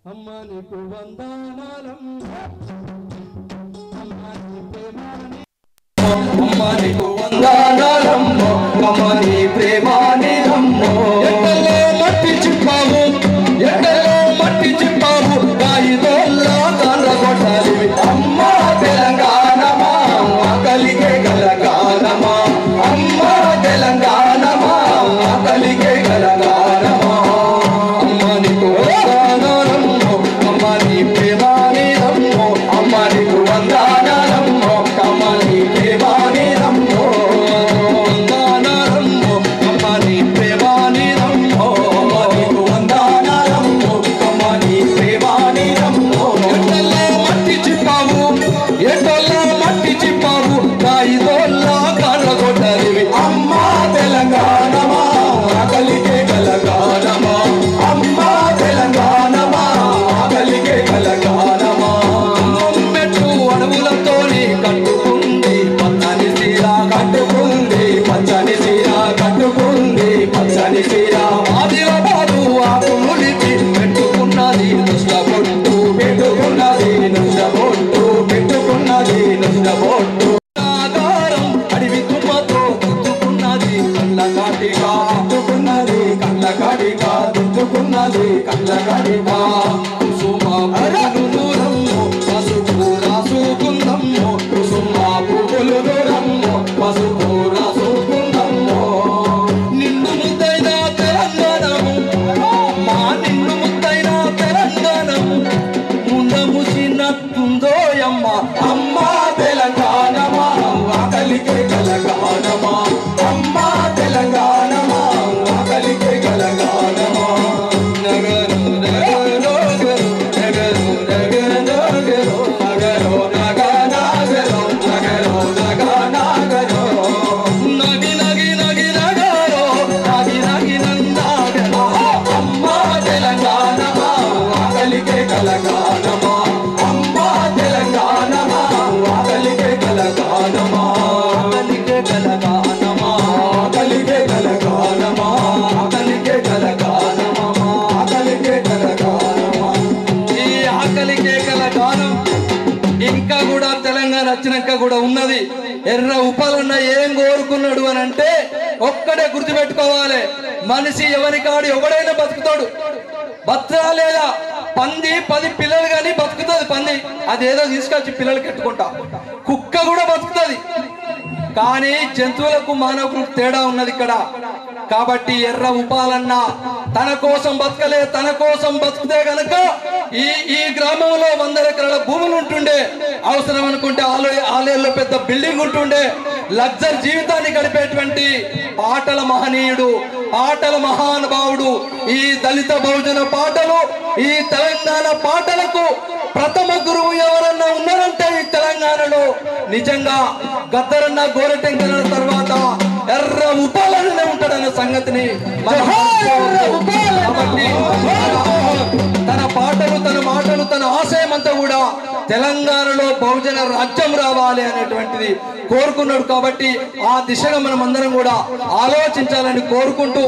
అమ్మ నీకు వందనాలమ్మ అమ్మ నీ ప్రేమాని అమ్మ నీకు వందనాలమ్మ అమ్మ నీ ప్రేమాని అమ్మ ఎట్టలో మట్టి చిప్పావు ఎట్టలో మట్టి చిప్పావు గాయిదోల్లా కర్రగొట్టాలి అమ్మ తెలంగాణమా కలిగే గలగానమా అమ్మ తెలంగాణమా కలిగే గలగానమా అమ్మ నీకు వందనాలమ్మ అమ్మ నీ ప్రేమాని అమ్మ అమ్మ నీకు వందనాలమ్మ అమ్మ నీ ప్రేమాని అమ్మ వందనాలమ్మ అమ్మ నీ ప్రేమాని అమ్మ అమ్మ నీకు వందనాలమ్మ అమ్మ నీ ప్రేమాని అమ్మ ఎట్టల్లో మట్టి చిప్పావు ఎట్టల్లో మట్టి చిప్పావు గాయిదోల్లా కర్రగొట్టలివి అమ్మ తెలంగాణమా కలిగే గలగానమా అమ్మ తెలంగాణమా కలిగే గలగానమా మెట్టు అడవులతోని కట్టుకుంది పచ్చని సీర కట్టుకుంది పచ్చని సీర కట్టుకుంది పచ్చని సీర ఆదిలాబాదు ఆకు ములిపి పెట్టుకున్నది నష్టపొట్టు పెట్టుకున్నది నష్టపొట్టు పెట్టుకున్నది నష్టపొట్టు అడవి తుమ్మతో దుద్దుకున్నది కళ్ళ కాటిగా దుద్దుకున్నది కళ్ళ కాటిగా దుద్దుకున్నది కళ్ళ కాటిగా కుసుమ పువ్వులు దూరము పసుపు రాసుకుందమ్ము కుసుమ పువ్వులు దూరము పసుపు రాసుకుందమ్ము నిన్ను ముద్దైన తెలంగాణము మా నిన్ను ముద్దైన తెలంగాణము ముంద ముసినట్టుందోయమ్మ అమ్మ తెలంగాణమా కలిగే గలగానమా అమ్మ తెలంగాణమా కలిగే గలగానమా నగరు నగరు నగరు నగరు నగరు నగరు నగరు నగరు నగరు నగి నగి నగి నగరు నగి నగి నందాగరు అమ్మ తెలంగాణమా కలిగే గలగానమా అమ్మ తెలంగాణమా కలిగే గలగానమా కలిగే గలగానమా కలిగే గలగానమా కలిగే గలగానమా కలిగే గలగానమా ఈ ఆకలికే గలగానం ఇంకా కూడా తెలంగాణ వచ్చినాక కూడా ఉన్నది. ఎర్ర ఉపాలన్న ఏం కోరుకున్నాడు అని అంటే ఒక్కడే గుర్తుపెట్టుకోవాలి, మనిషి ఎవరి కాడు ఎవడైనా బతుకుతాడు. బతరా లేదా పంది 10 పిల్లలు కానీ బతుకుతుంది. పంది అదేదో తీసుకొచ్చి పిల్లలకి ఎట్టుకుంటా. కుక్క కూడా బతుకుతుంది, కానీ జంతువులకు మానవులకు తేడా ఉన్నది ఇక్కడ. కాబట్టి ఎర్ర ఉపాలన్న తన కోసం బతకలే, తన కోసం బతుకుతే గనక ఈ గ్రామంలో 100 ఎకరాల భూములు ఉంటుండే, అవసరం అనుకుంటే ఆలయాల్లో పెద్ద బిల్డింగ్ ఉంటుండే, లగ్జర్ జీవితాన్ని గడిపేటువంటి పాటల మహనీయుడు, పాటల మహానుభావుడు. ఈ దళిత బహుజన పాటలు, ఈ తెలంగాణ పాటలకు ప్రథమ గురువు ఎవరన్నా ఉన్నారంటే ఈ తెలంగాణలో నిజంగా గద్దరన్న గోరటెంకన్న తర్వాత ఎర్ర ఉపాలనే ఉంటాడన్న సంగతిని తన పాటలు, తన మాటలు, తన ఆశయం అంతా కూడా తెలంగాణలో బహుజన రాజ్యం రావాలి అనేటువంటిది కోరుకున్నాడు. కాబట్టి ఆ దిశగా మనం అందరం కూడా ఆలోచించాలని కోరుకుంటూ